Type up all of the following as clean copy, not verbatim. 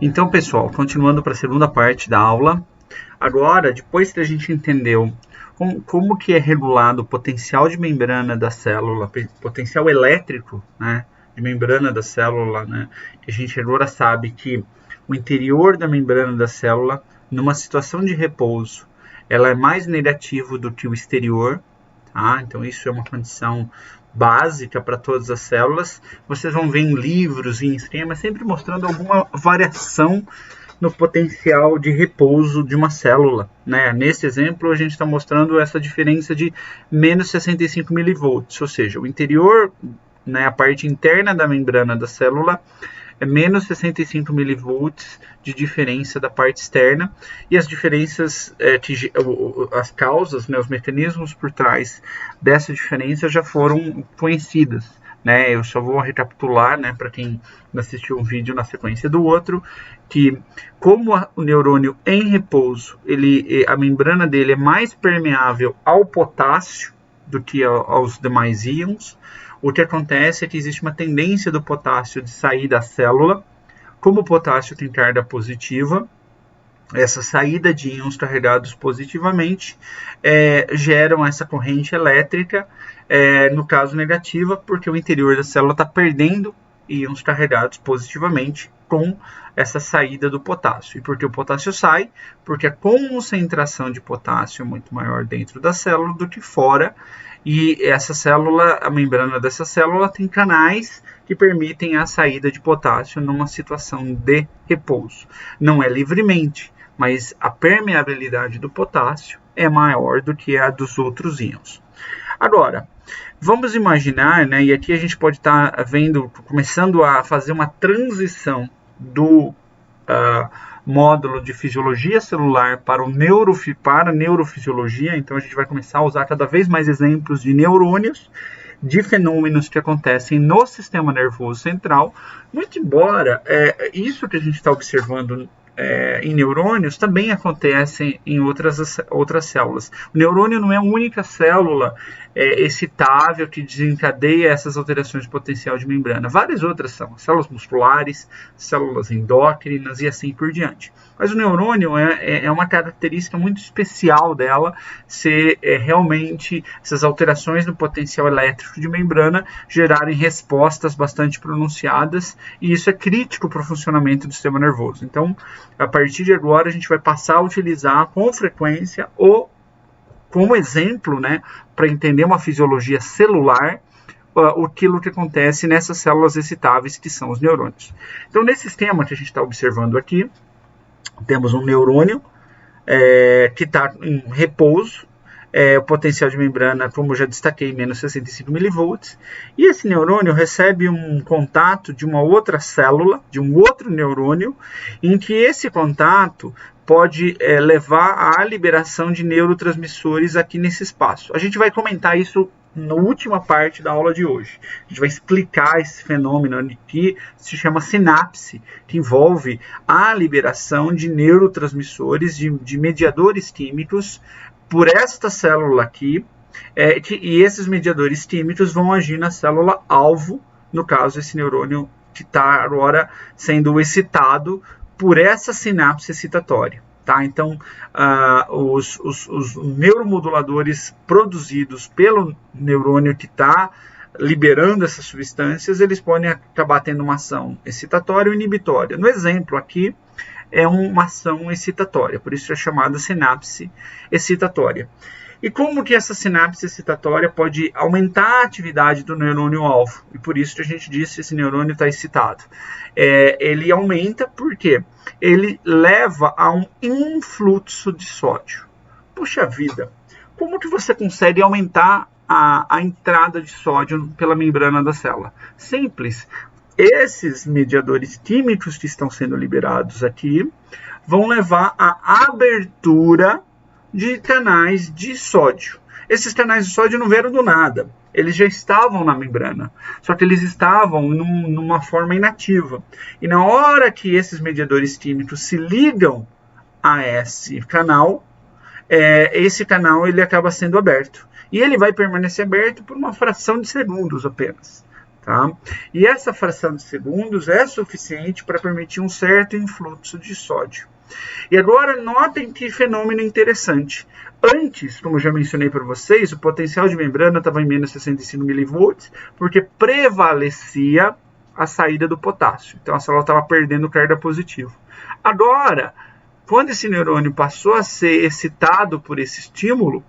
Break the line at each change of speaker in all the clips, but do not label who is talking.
Então, pessoal, continuando para a segunda parte da aula, agora, depois que a gente entendeu como que é regulado o potencial de membrana da célula, potencial elétrico, né, de membrana da célula, né, que a gente agora sabe que o interior da membrana da célula, numa situação de repouso, ela é mais negativo do que o exterior, tá? Então isso é uma condição básica para todas as células. Vocês vão ver em livros e em esquemas sempre mostrando alguma variação no potencial de repouso de uma célula, né? Nesse exemplo, a gente está mostrando essa diferença de menos 65 milivolts, ou seja, o interior, né, a parte interna da membrana da célula, é menos 65 milivolts de diferença da parte externa, e as diferenças, as causas, né, os mecanismos por trás dessa diferença já foram conhecidas. Né, eu só vou recapitular, né, para quem assistiu um vídeo na sequência do outro, que como o neurônio em repouso, a membrana dele é mais permeável ao potássio do que aos demais íons, o que acontece é que existe uma tendência do potássio de sair da célula. Como o potássio tem carga positiva, essa saída de íons carregados positivamente geram essa corrente elétrica, no caso negativa, porque o interior da célula está perdendo íons carregados positivamente com essa saída do potássio. E por que o potássio sai? Porque a concentração de potássio é muito maior dentro da célula do que fora, e essa célula, a membrana dessa célula tem canais que permitem a saída de potássio numa situação de repouso. Não é livremente, mas a permeabilidade do potássio é maior do que a dos outros íons. Agora, vamos imaginar, né, e aqui a gente pode estar começando a fazer uma transição do módulo de fisiologia celular para a neurofisiologia. Então a gente vai começar a usar cada vez mais exemplos de neurônios, de fenômenos que acontecem no sistema nervoso central, muito embora isso que a gente está observando em neurônios também acontece em outras células. O neurônio não é a única célula excitável que desencadeia essas alterações de potencial de membrana. Várias outras são células musculares, células endócrinas e assim por diante. Mas o neurônio é uma característica muito especial dela ser realmente essas alterações no potencial elétrico de membrana gerarem respostas bastante pronunciadas, e isso é crítico para o funcionamento do sistema nervoso. Então, a partir de agora, a gente vai passar a utilizar com frequência como exemplo, né, para entender uma fisiologia celular, aquilo que acontece nessas células excitáveis que são os neurônios. Então, nesse esquema que a gente está observando aqui, temos um neurônio que está em repouso, o potencial de membrana, como eu já destaquei, menos 65 milivolts, e esse neurônio recebe um contato de uma outra célula, de um outro neurônio, em que esse contato pode levar à liberação de neurotransmissores aqui nesse espaço. A gente vai comentar isso na última parte da aula de hoje. A gente vai explicar esse fenômeno que se chama sinapse, que envolve a liberação de neurotransmissores, de mediadores químicos, por esta célula aqui, e esses mediadores químicos vão agir na célula-alvo, no caso, esse neurônio que está agora sendo excitado por essa sinapse excitatória. Tá? Então, os neuromoduladores produzidos pelo neurônio que está liberando essas substâncias, eles podem acabar tendo uma ação excitatória ou inibitória. No exemplo aqui, é uma ação excitatória, por isso é chamada sinapse excitatória. E como que essa sinapse excitatória pode aumentar a atividade do neurônio-alvo? E por isso que a gente disse que esse neurônio está excitado. Ele aumenta porque ele leva a um influxo de sódio. Puxa vida, como que você consegue aumentar a entrada de sódio pela membrana da célula? Simples. Esses mediadores químicos que estão sendo liberados aqui vão levar à abertura de canais de sódio. Esses canais de sódio não vieram do nada. Eles já estavam na membrana, só que eles estavam numa forma inativa. E na hora que esses mediadores químicos se ligam a esse canal ele acaba sendo aberto. E ele vai permanecer aberto por uma fração de segundos apenas. Tá? E essa fração de segundos é suficiente para permitir um certo influxo de sódio. E agora notem que fenômeno interessante. Antes, como eu já mencionei para vocês, o potencial de membrana estava em menos 65 mV, porque prevalecia a saída do potássio. Então a célula estava perdendo carga positiva. Agora, quando esse neurônio passou a ser excitado por esse estímulo,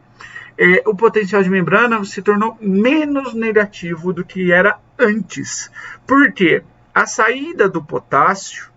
o potencial de membrana se tornou menos negativo do que era antes. Por quê? A saída do potássio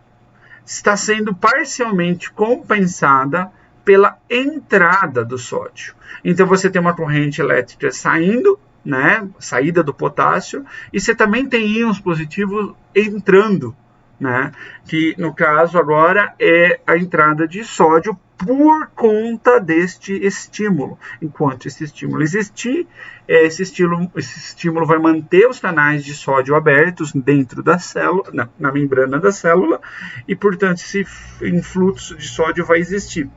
está sendo parcialmente compensada pela entrada do sódio. Então você tem uma corrente elétrica saindo, né, saída do potássio, e você também tem íons positivos entrando, né, que no caso agora é a entrada de sódio por conta deste estímulo. Enquanto esse estímulo existir, esse estímulo vai manter os canais de sódio abertos dentro da célula, na membrana da célula, e portanto esse influxo de sódio vai existir.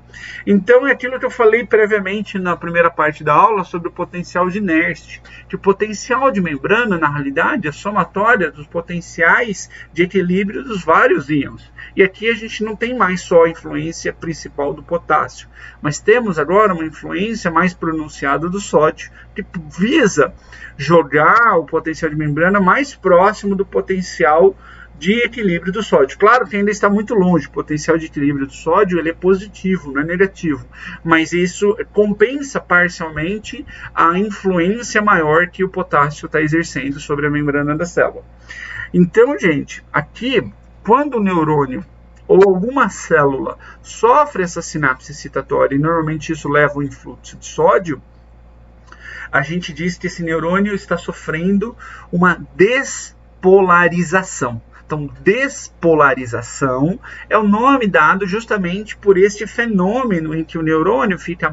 Então é aquilo que eu falei previamente na primeira parte da aula sobre o potencial de Nernst, que o potencial de membrana, na realidade, é a somatória dos potenciais de equilíbrio dos vários íons. E aqui a gente não tem mais só a influência principal do potássio, mas temos agora uma influência mais pronunciada do sódio, que visa jogar o potencial de membrana mais próximo do potencial de equilíbrio do sódio. Claro que ainda está muito longe, o potencial de equilíbrio do sódio ele é positivo, não é negativo, mas isso compensa parcialmente a influência maior que o potássio está exercendo sobre a membrana da célula. Então, gente, aqui, quando o neurônio ou alguma célula sofre essa sinapse excitatória, e normalmente isso leva ao influxo de sódio, a gente diz que esse neurônio está sofrendo uma despolarização. Então, despolarização é o nome dado justamente por este fenômeno em que o neurônio fica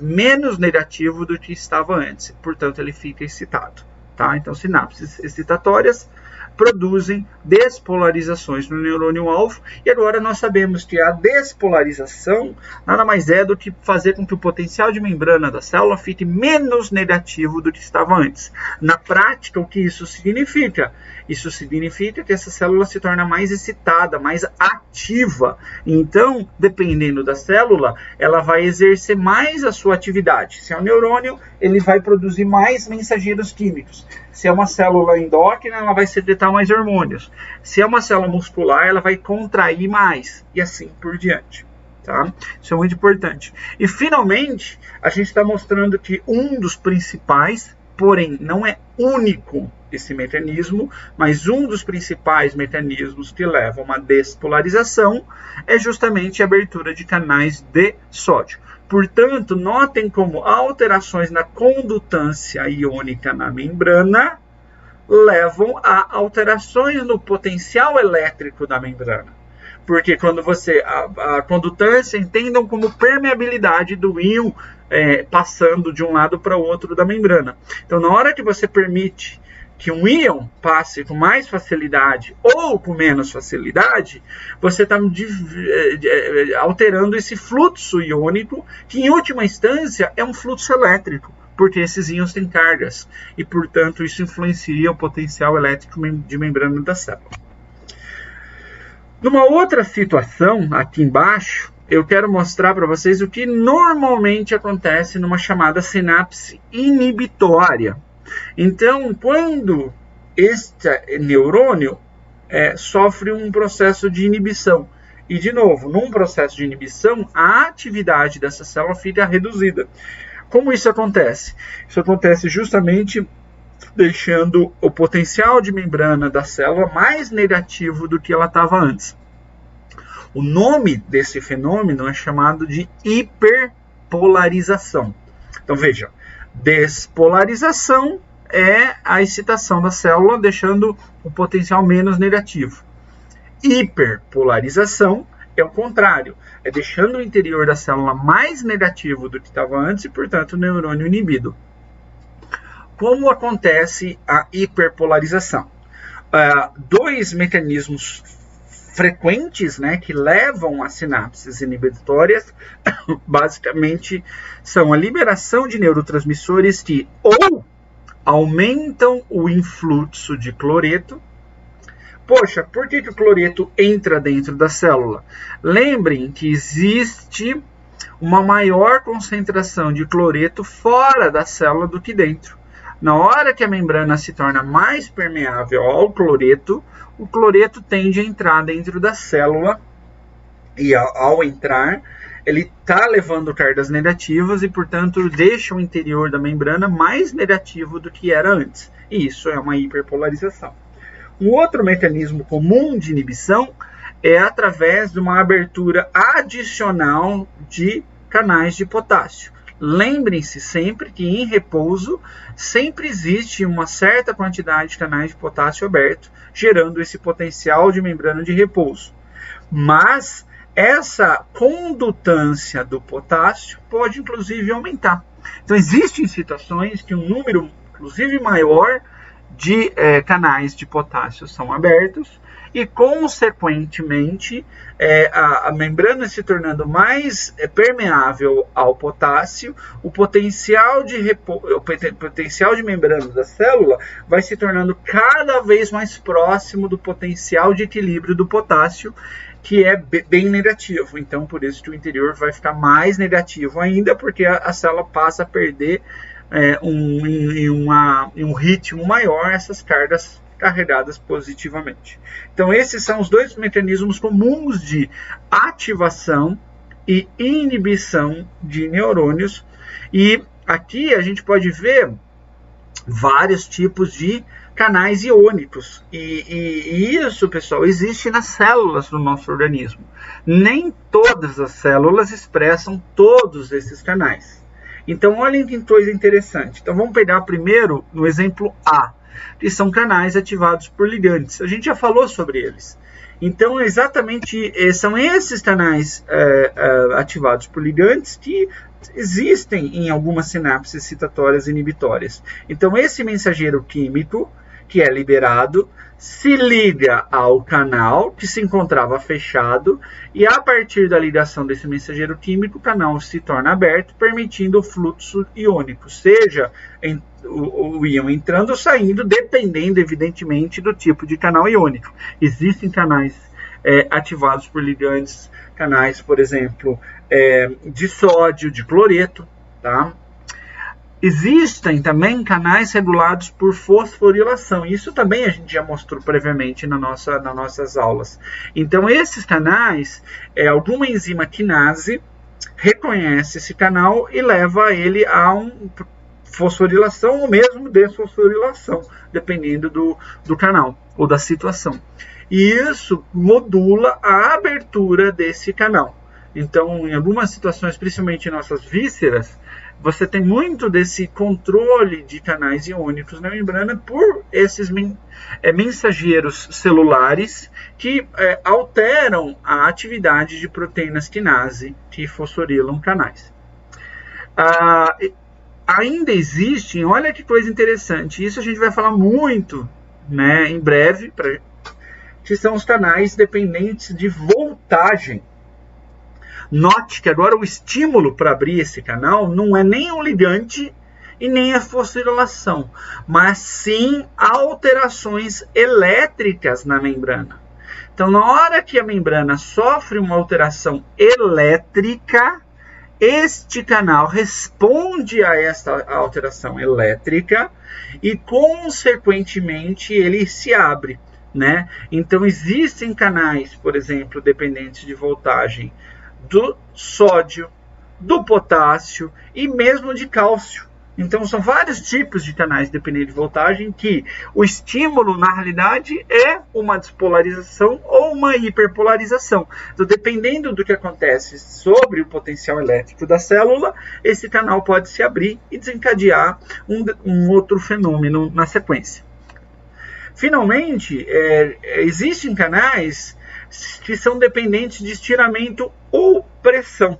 menos negativo do que estava antes. Portanto, ele fica excitado. Tá? Então, sinapses excitatórias produzem despolarizações no neurônio-alvo, e agora nós sabemos que a despolarização nada mais é do que fazer com que o potencial de membrana da célula fique menos negativo do que estava antes. Na prática, o que isso significa? Isso significa que essa célula se torna mais excitada, mais ativa. Então, dependendo da célula, ela vai exercer mais a sua atividade. Se é um neurônio, ele vai produzir mais mensageiros químicos. Se é uma célula endócrina, ela vai secretar mais hormônios. Se é uma célula muscular, ela vai contrair mais. E assim por diante. Tá? Isso é muito importante. E, finalmente, a gente está mostrando que um dos principais, porém não é único esse mecanismo, mas um dos principais mecanismos que levam a uma despolarização é justamente a abertura de canais de sódio. Portanto, notem como alterações na condutância iônica na membrana levam a alterações no potencial elétrico da membrana. Porque quando a condutância, entendam como permeabilidade do íon passando de um lado para o outro da membrana. Então, na hora que você permite que um íon passe com mais facilidade ou com menos facilidade, você está alterando esse fluxo iônico, que em última instância é um fluxo elétrico, porque esses íons têm cargas, e portanto isso influencia o potencial elétrico de membrana da célula. Numa outra situação, aqui embaixo, eu quero mostrar para vocês o que normalmente acontece numa chamada sinapse inibitória. Então, quando este neurônio sofre um processo de inibição, e de novo, num processo de inibição, a atividade dessa célula fica reduzida. Como isso acontece? Isso acontece justamente deixando o potencial de membrana da célula mais negativo do que ela estava antes. O nome desse fenômeno é chamado de hiperpolarização. Então, vejam, despolarização é a excitação da célula, deixando o potencial menos negativo. Hiperpolarização é o contrário, é deixando o interior da célula mais negativo do que estava antes e, portanto, o neurônio inibido. Como acontece a hiperpolarização? Dois mecanismos frequentes, né, que levam a sinapses inibitórias, basicamente, são a liberação de neurotransmissores que ou aumentam o influxo de cloreto. Poxa, por que o cloreto entra dentro da célula? Lembrem que existe uma maior concentração de cloreto fora da célula do que dentro. Na hora que a membrana se torna mais permeável ao cloreto, o cloreto tende a entrar dentro da célula e ao entrar, ele está levando cargas negativas e, portanto, deixa o interior da membrana mais negativo do que era antes. E isso é uma hiperpolarização. Um outro mecanismo comum de inibição é através de uma abertura adicional de canais de potássio. Lembrem-se sempre que em repouso sempre existe uma certa quantidade de canais de potássio aberto, gerando esse potencial de membrana de repouso. Mas essa condutância do potássio pode inclusive aumentar. Então existem situações que um número inclusive maior de canais de potássio são abertos e, consequentemente, a membrana se tornando mais permeável ao potássio, o potencial de membrana da célula vai se tornando cada vez mais próximo do potencial de equilíbrio do potássio, que é bem negativo. Então, por isso que o interior vai ficar mais negativo ainda, porque a célula passa a perder em um ritmo maior essas cargas carregadas positivamente. Então esses são os dois mecanismos comuns de ativação e inibição de neurônios, e aqui a gente pode ver vários tipos de canais iônicos, e isso, pessoal, existe nas células do nosso organismo. Nem todas as células expressam todos esses canais. Então, olhem que coisa interessante. Então, vamos pegar primeiro no exemplo A, que são canais ativados por ligandes. A gente já falou sobre eles. Então, exatamente, são esses canais ativados por ligandes que existem em algumas sinapses excitatórias inibitórias. Então, esse mensageiro químico, que é liberado, se liga ao canal que se encontrava fechado, e a partir da ligação desse mensageiro químico, o canal se torna aberto, permitindo o fluxo iônico, seja o íon entrando ou saindo, dependendo, evidentemente, do tipo de canal iônico. Existem canais ativados por ligandes, canais, por exemplo, de sódio, de cloreto, tá? Existem também canais regulados por fosforilação. Isso também a gente já mostrou previamente nas nossas aulas. Então, esses canais, alguma enzima quinase reconhece esse canal e leva ele a uma fosforilação ou mesmo desfosforilação, dependendo do canal ou da situação. E isso modula a abertura desse canal. Então, em algumas situações, principalmente em nossas vísceras, você tem muito desse controle de canais iônicos na membrana por esses mensageiros celulares que alteram a atividade de proteínas quinase que fosforilam canais. Ainda existem, olha que coisa interessante, isso a gente vai falar muito, né, em breve, que são os canais dependentes de voltagem. Note que agora o estímulo para abrir esse canal não é nem o ligante e nem a fosforilação, mas sim alterações elétricas na membrana. Então, na hora que a membrana sofre uma alteração elétrica, este canal responde a essa alteração elétrica e, consequentemente, ele se abre, né? Então, existem canais, por exemplo, dependentes de voltagem do sódio, do potássio e mesmo de cálcio. Então, são vários tipos de canais dependentes de voltagem que o estímulo, na realidade, é uma despolarização ou uma hiperpolarização. Então, dependendo do que acontece sobre o potencial elétrico da célula, esse canal pode se abrir e desencadear um outro fenômeno na sequência. Finalmente, existem canais que são dependentes de estiramento ou pressão.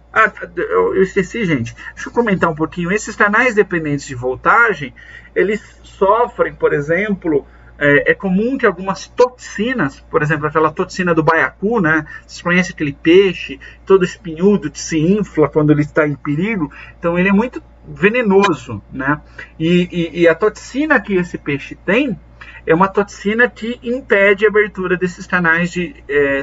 Eu esqueci, gente. Deixa eu comentar um pouquinho. Esses canais dependentes de voltagem, eles sofrem, por exemplo, é comum que algumas toxinas, por exemplo, aquela toxina do baiacu, né? Vocês conhecem aquele peixe todo espinhudo que se infla quando ele está em perigo? Então, ele é muito venenoso, né? E a toxina que esse peixe tem é uma toxina que impede a abertura desses canais de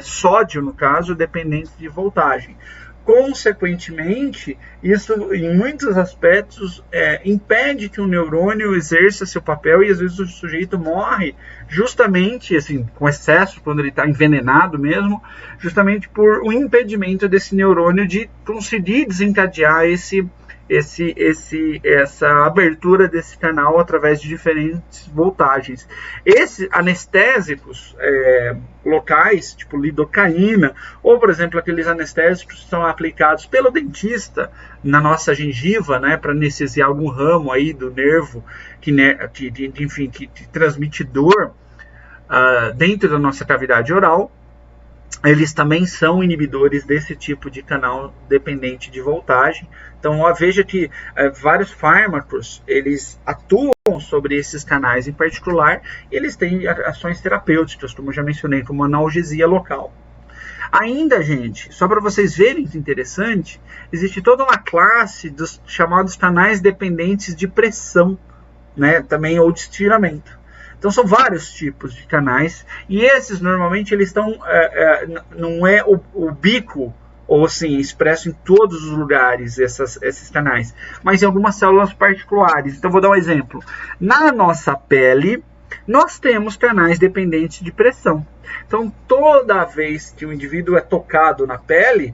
sódio, no caso, dependentes de voltagem. Consequentemente, isso em muitos aspectos impede que o neurônio exerça seu papel e às vezes o sujeito morre justamente assim, com excesso, quando ele está envenenado mesmo, justamente por um impedimento desse neurônio de conseguir desencadear essa abertura desse canal através de diferentes voltagens. Esses anestésicos locais, tipo lidocaína, ou por exemplo aqueles anestésicos que são aplicados pelo dentista na nossa gengiva, né, para anestesiar algum ramo aí do nervo que transmite dor dentro da nossa cavidade oral. Eles também são inibidores desse tipo de canal dependente de voltagem. Então, veja que vários fármacos, eles atuam sobre esses canais em particular, e eles têm ações terapêuticas, como eu já mencionei, como analgesia local. Ainda, gente, só para vocês verem que interessante, existe toda uma classe dos chamados canais dependentes de pressão, né, também, ou de estiramento. Então são vários tipos de canais, e esses normalmente eles estão, não é o bico, ou assim, expresso em todos os lugares esses canais, mas em algumas células particulares. Então vou dar um exemplo. Na nossa pele, nós temos canais dependentes de pressão. Então toda vez que o indivíduo é tocado na pele,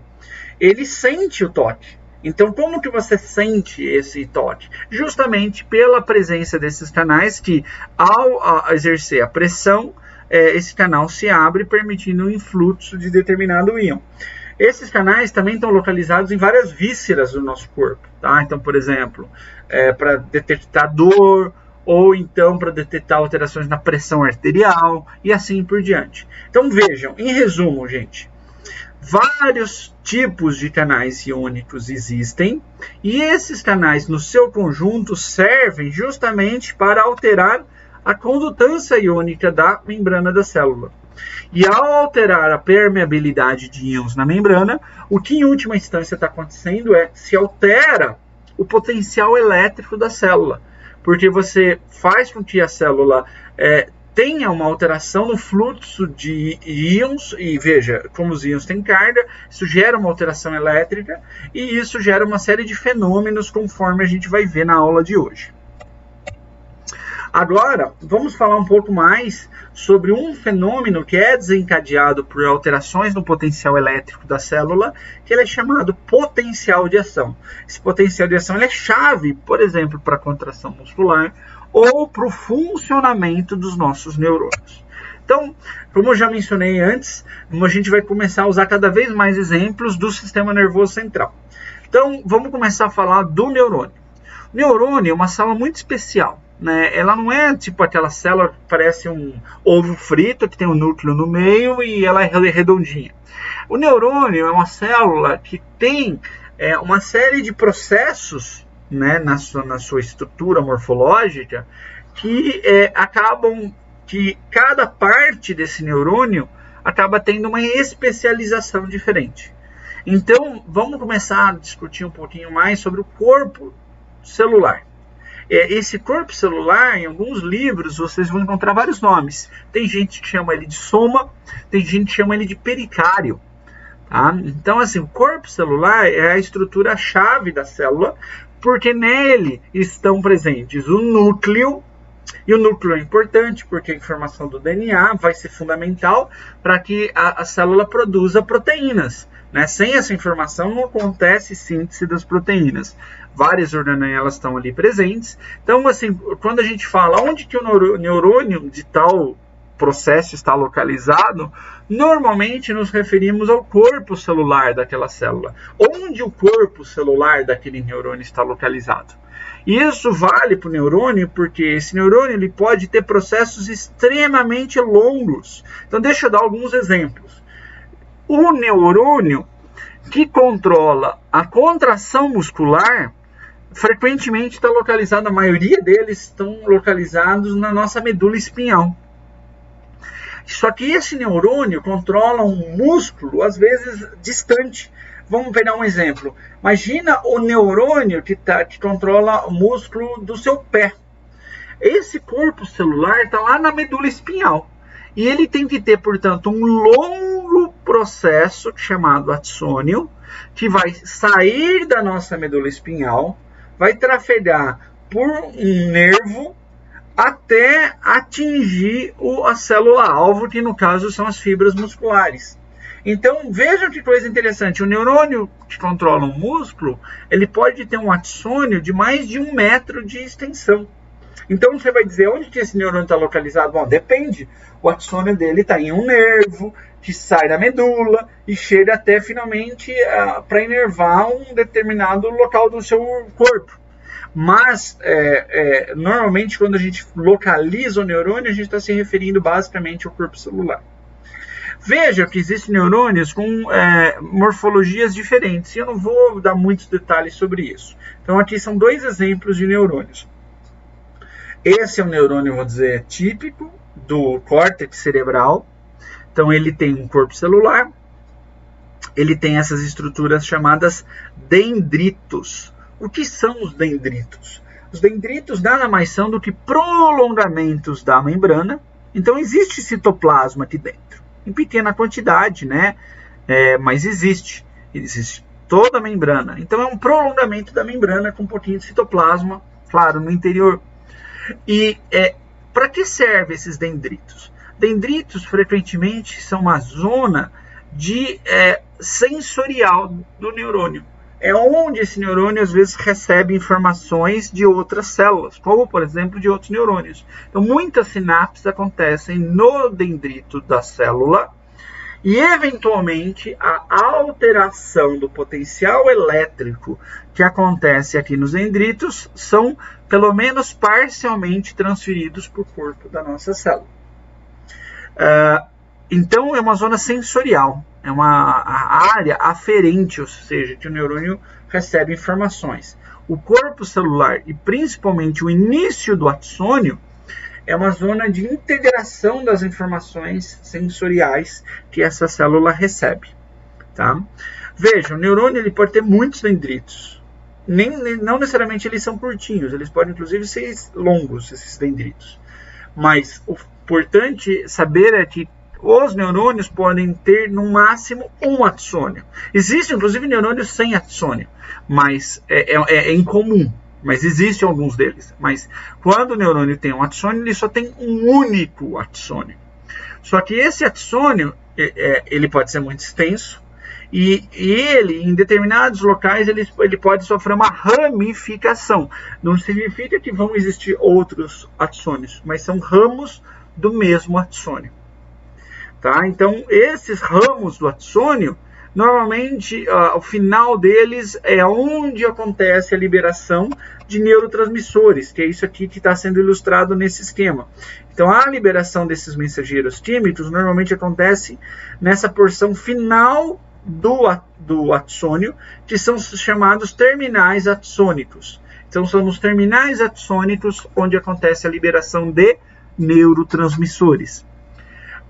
ele sente o toque. Então, como que você sente esse toque? Justamente pela presença desses canais que, ao exercer a pressão, esse canal se abre, permitindo o influxo de determinado íon. Esses canais também estão localizados em várias vísceras do nosso corpo. Tá? Então, por exemplo, para detectar dor, ou então para detectar alterações na pressão arterial, e assim por diante. Então, vejam, em resumo, gente, vários tipos de canais iônicos existem, e esses canais, no seu conjunto, servem justamente para alterar a condutância iônica da membrana da célula. E ao alterar a permeabilidade de íons na membrana, o que em última instância está acontecendo se altera o potencial elétrico da célula, porque você faz com que a célula tenha uma alteração no fluxo de íons, e veja, como os íons têm carga, isso gera uma alteração elétrica, e isso gera uma série de fenômenos, conforme a gente vai ver na aula de hoje. Agora, vamos falar um pouco mais sobre um fenômeno que é desencadeado por alterações no potencial elétrico da célula, que ele é chamado potencial de ação. Esse potencial de ação ele é chave, por exemplo, para a contração muscular, ou para o funcionamento dos nossos neurônios. Então, como eu já mencionei antes, a gente vai começar a usar cada vez mais exemplos do sistema nervoso central. Então, vamos começar a falar do neurônio. O neurônio é uma célula muito especial, né? Ela não é tipo aquela célula que parece um ovo frito, que tem um núcleo no meio e ela é redondinha. O neurônio é uma célula que tem uma série de processos, né, na sua estrutura morfológica, que acabam que cada parte desse neurônio acaba tendo uma especialização diferente. Então, vamos começar a discutir um pouquinho mais sobre o corpo celular. Esse corpo celular, em alguns livros, vocês vão encontrar vários nomes. Tem gente que chama ele de soma, tem gente que chama ele de pericário. Tá? Então, assim, o corpo celular é a estrutura-chave da célula, porque nele estão presentes o núcleo, e o núcleo é importante porque a informação do DNA vai ser fundamental para que a célula produza proteínas. Né? Sem essa informação não acontece síntese das proteínas. Várias organelas estão ali presentes. Então, assim, quando a gente fala onde que o neurônio de tal processo está localizado, normalmente nos referimos ao corpo celular daquela célula. Onde o corpo celular daquele neurônio está localizado. E isso vale para o neurônio porque esse neurônio ele pode ter processos extremamente longos. Então deixa eu dar alguns exemplos. O neurônio que controla a contração muscular, frequentemente está localizado, a maioria deles estão localizados na nossa medula espinhal. Só que esse neurônio controla um músculo, às vezes distante. vamos pegar um exemplo. Imagina o neurônio que controla o músculo do seu pé. Esse corpo celular está lá na medula espinhal. E ele tem que ter, portanto, um longo processo chamado axônio, que vai sair da nossa medula espinhal, vai trafegar por um nervo até atingir a célula-alvo, que no caso são as fibras musculares. Então, vejam que coisa interessante. O neurônio que controla um músculo, ele pode ter um axônio de mais de 1 metro de extensão. Então, você vai dizer onde que esse neurônio está localizado? Bom, depende. O axônio dele está em um nervo, que sai da medula e chega até, finalmente, para inervar um determinado local do seu corpo. Mas, normalmente, quando a gente localiza o neurônio, a gente está se referindo basicamente ao corpo celular. Veja que existem neurônios com morfologias diferentes, e eu não vou dar muitos detalhes sobre isso. Então, aqui são 2 exemplos de neurônios. Esse é um neurônio, vou dizer, típico do córtex cerebral. Então, ele tem um corpo celular, ele tem essas estruturas chamadas dendritos. O que são os dendritos? Os dendritos nada mais são do que prolongamentos da membrana. Então, existe citoplasma aqui dentro, em pequena quantidade, né? Mas existe toda a membrana. Então, é um prolongamento da membrana com um pouquinho de citoplasma, claro, no interior. E para que servem esses dendritos? Dendritos, frequentemente, são uma zona de sensorial do neurônio. É onde esse neurônio, às vezes, recebe informações de outras células, como, por exemplo, de outros neurônios. Então, muitas sinapses acontecem no dendrito da célula e, eventualmente, a alteração do potencial elétrico que acontece aqui nos dendritos são, pelo menos parcialmente, transferidos para o corpo da nossa célula. Então, é uma zona sensorial, é uma área aferente, ou seja, que o neurônio recebe informações. O corpo celular e principalmente o início do axônio é uma zona de integração das informações sensoriais que essa célula recebe. Tá? Veja, o neurônio ele pode ter muitos dendritos. Não necessariamente eles são curtinhos, eles podem inclusive ser longos, esses dendritos. Mas o importante saber é que os neurônios podem ter no máximo um axônio. Existem inclusive neurônios sem axônio, mas é incomum. Mas existem alguns deles. Mas quando o neurônio tem um axônio, ele só tem um único axônio. Só que esse axônio ele pode ser muito extenso e ele, em determinados locais, ele pode sofrer uma ramificação. Não significa que vão existir outros axônios, mas são ramos do mesmo axônio. Tá? Então, esses ramos do axônio, normalmente, o final deles é onde acontece a liberação de neurotransmissores, que é isso aqui que está sendo ilustrado nesse esquema. Então, a liberação desses mensageiros químicos normalmente acontece nessa porção final do axônio, que são chamados terminais axônicos. Então, são nos terminais axônicos onde acontece a liberação de neurotransmissores.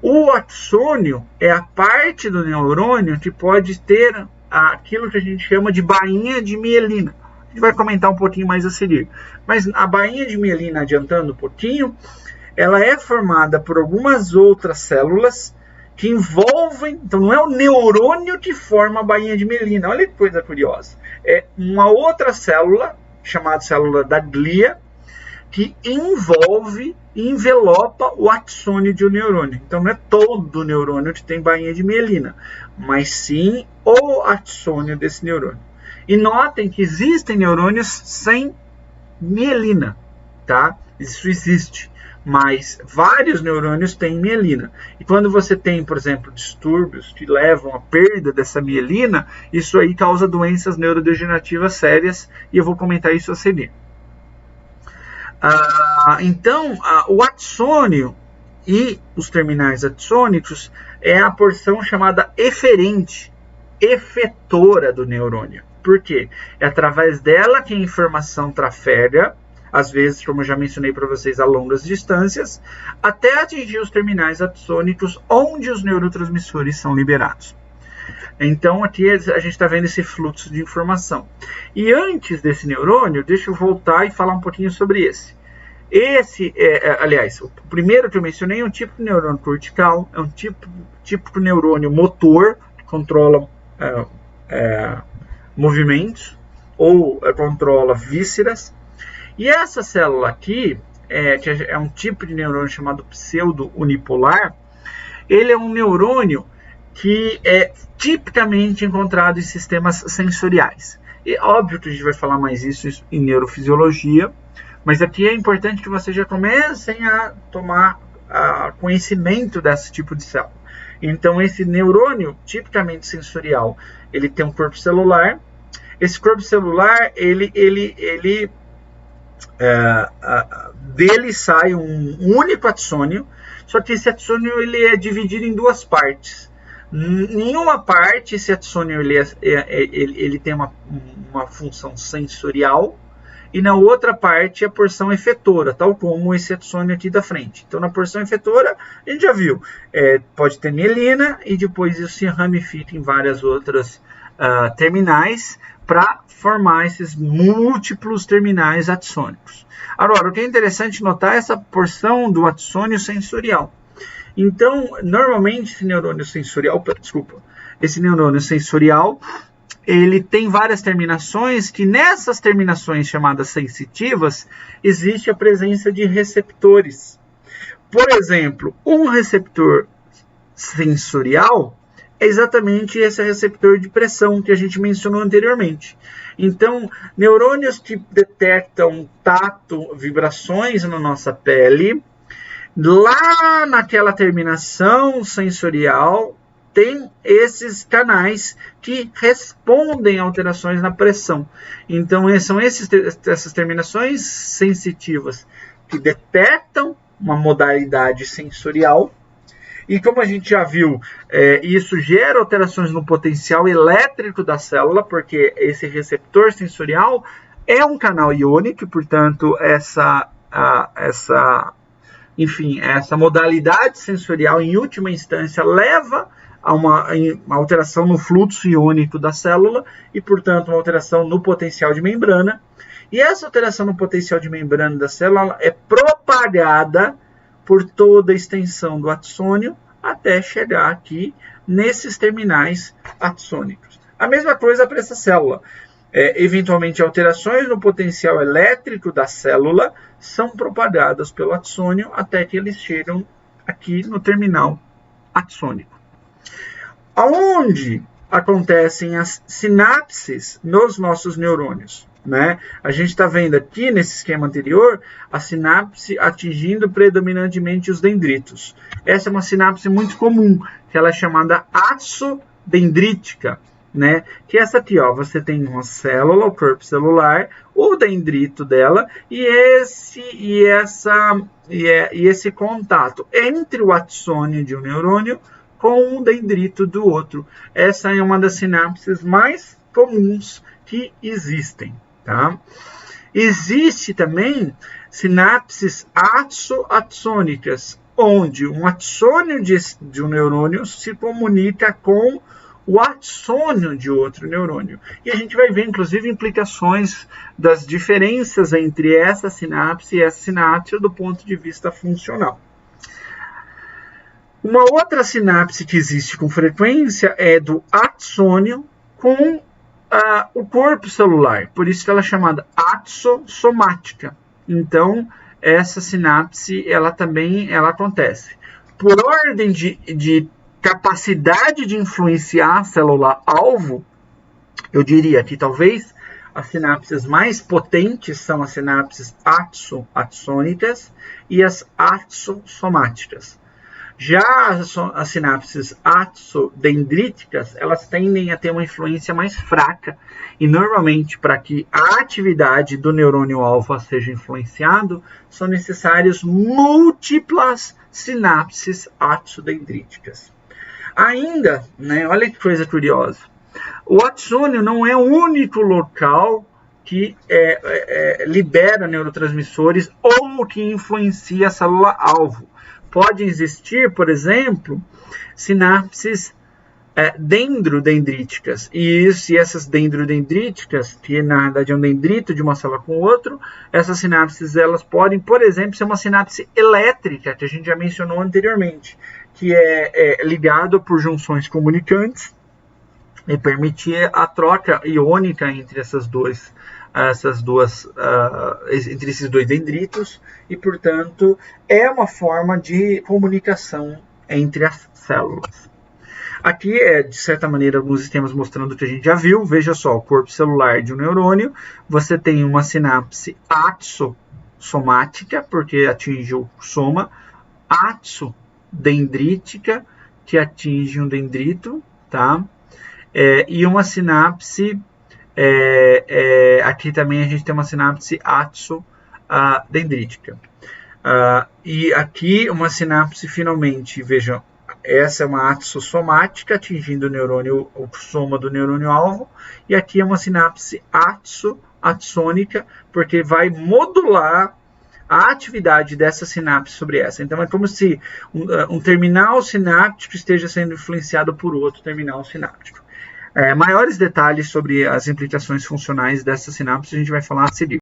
O axônio é a parte do neurônio que pode ter aquilo que a gente chama de bainha de mielina. A gente vai comentar um pouquinho mais a seguir. Mas a bainha de mielina, adiantando um pouquinho, ela é formada por algumas outras células que envolvem... Então, não é o neurônio que forma a bainha de mielina. Olha que coisa curiosa. É uma outra célula, chamada célula da glia, que envolve e envelopa o axônio de um neurônio. Então, não é todo neurônio que tem bainha de mielina, mas sim o axônio desse neurônio. E notem que existem neurônios sem mielina, tá? Isso existe, mas vários neurônios têm mielina. E quando você tem, por exemplo, distúrbios que levam à perda dessa mielina, isso aí causa doenças neurodegenerativas sérias, e eu vou comentar isso a seguir. Então, o axônio e os terminais axônicos é a porção chamada eferente, efetora do neurônio. Por quê? É através dela que a informação trafega, às vezes, como eu já mencionei para vocês, a longas distâncias, até atingir os terminais axônicos, onde os neurotransmissores são liberados. Então aqui a gente está vendo esse fluxo de informação. E antes desse neurônio, deixa eu voltar e falar um pouquinho sobre esse. Aliás, o primeiro que eu mencionei é um tipo de neurônio cortical, é um tipo de neurônio motor, que controla movimentos, ou controla vísceras. E essa célula aqui, que é um tipo de neurônio chamado pseudo-unipolar, ele é um neurônio que é tipicamente encontrado em sistemas sensoriais. E óbvio que a gente vai falar mais isso em neurofisiologia, mas aqui é importante que vocês já comecem a tomar conhecimento desse tipo de célula. Então, esse neurônio tipicamente sensorial, ele tem um corpo celular. Esse corpo celular, dele sai um único axônio, só que esse axônio ele é dividido em duas partes. Em uma parte, esse axônio ele tem uma função sensorial, e na outra parte a porção efetora, tal como esse axônio aqui da frente. Então, na porção efetora, a gente já viu, pode ter mielina, e depois isso se ramifica em várias outras terminais para formar esses múltiplos terminais axônicos. Agora, o que é interessante notar é essa porção do axônio sensorial. Então, normalmente esse neurônio sensorial, ele tem várias terminações, que nessas terminações chamadas sensitivas, existe a presença de receptores. Por exemplo, um receptor sensorial é exatamente esse receptor de pressão que a gente mencionou anteriormente. Então, neurônios que detectam tato, vibrações na nossa pele, lá naquela terminação sensorial, tem esses canais que respondem a alterações na pressão. Então, são essas terminações sensitivas que detectam uma modalidade sensorial. E como a gente já viu, isso gera alterações no potencial elétrico da célula, porque esse receptor sensorial é um canal iônico, portanto, essa modalidade sensorial, em última instância, leva a uma alteração no fluxo iônico da célula e, portanto, uma alteração no potencial de membrana. E essa alteração no potencial de membrana da célula é propagada por toda a extensão do axônio até chegar aqui nesses terminais axônicos. A mesma coisa para essa célula. Eventualmente, alterações no potencial elétrico da célula são propagadas pelo axônio até que eles chegam aqui no terminal axônico. Aonde acontecem as sinapses nos nossos neurônios? Né? A gente está vendo aqui nesse esquema anterior a sinapse atingindo predominantemente os dendritos. Essa é uma sinapse muito comum, que ela é chamada axodendrítica, né? Que é essa aqui, ó, você tem uma célula, o corpo celular, o dendrito dela e esse contato entre o axônio de um neurônio com o dendrito do outro. Essa é uma das sinapses mais comuns que existem. Tá? Existe também sinapses axônicas, onde um axônio de um neurônio se comunica com o axônio de outro neurônio. E a gente vai ver, inclusive, implicações das diferenças entre essa sinapse e essa sinapse do ponto de vista funcional. Uma outra sinapse que existe com frequência é do axônio com o corpo celular, por isso que ela é chamada axossomática. Então, essa sinapse, ela acontece. Por ordem de capacidade de influenciar a célula-alvo, eu diria que talvez as sinapses mais potentes são as sinapses axônicas e as axossomáticas. Já as sinapses axodendríticas, elas tendem a ter uma influência mais fraca e normalmente para que a atividade do neurônio alfa seja influenciado, são necessárias múltiplas sinapses axodendríticas. Ainda, né, olha que coisa curiosa, o axônio não é o único local que libera neurotransmissores ou que influencia a célula-alvo. Pode existir, por exemplo, sinapses dendrodendríticas. E essas dendrodendríticas, que na verdade é um dendrito de uma célula com outro, essas sinapses elas podem, por exemplo, ser uma sinapse elétrica, que a gente já mencionou anteriormente, que é ligado por junções comunicantes e permitir a troca iônica entre entre esses dois dendritos, e portanto é uma forma de comunicação entre as células. Aqui é, de certa maneira, alguns sistemas mostrando o que a gente já viu. Veja só, o corpo celular de um neurônio, você tem uma sinapse axossomática, porque atinge o soma, axodendrítica, que atinge um dendrito, tá? E uma sinapse, aqui também a gente tem uma sinapse axodendrítica. E aqui uma sinapse, finalmente, vejam, essa é uma axossomática, atingindo o neurônio, o soma do neurônio-alvo, e aqui é uma sinapse axônica, porque vai modular a atividade dessa sinapse sobre essa. Então é como se um terminal sináptico esteja sendo influenciado por outro terminal sináptico. Maiores detalhes sobre as implicações funcionais dessa sinapse a gente vai falar a seguir.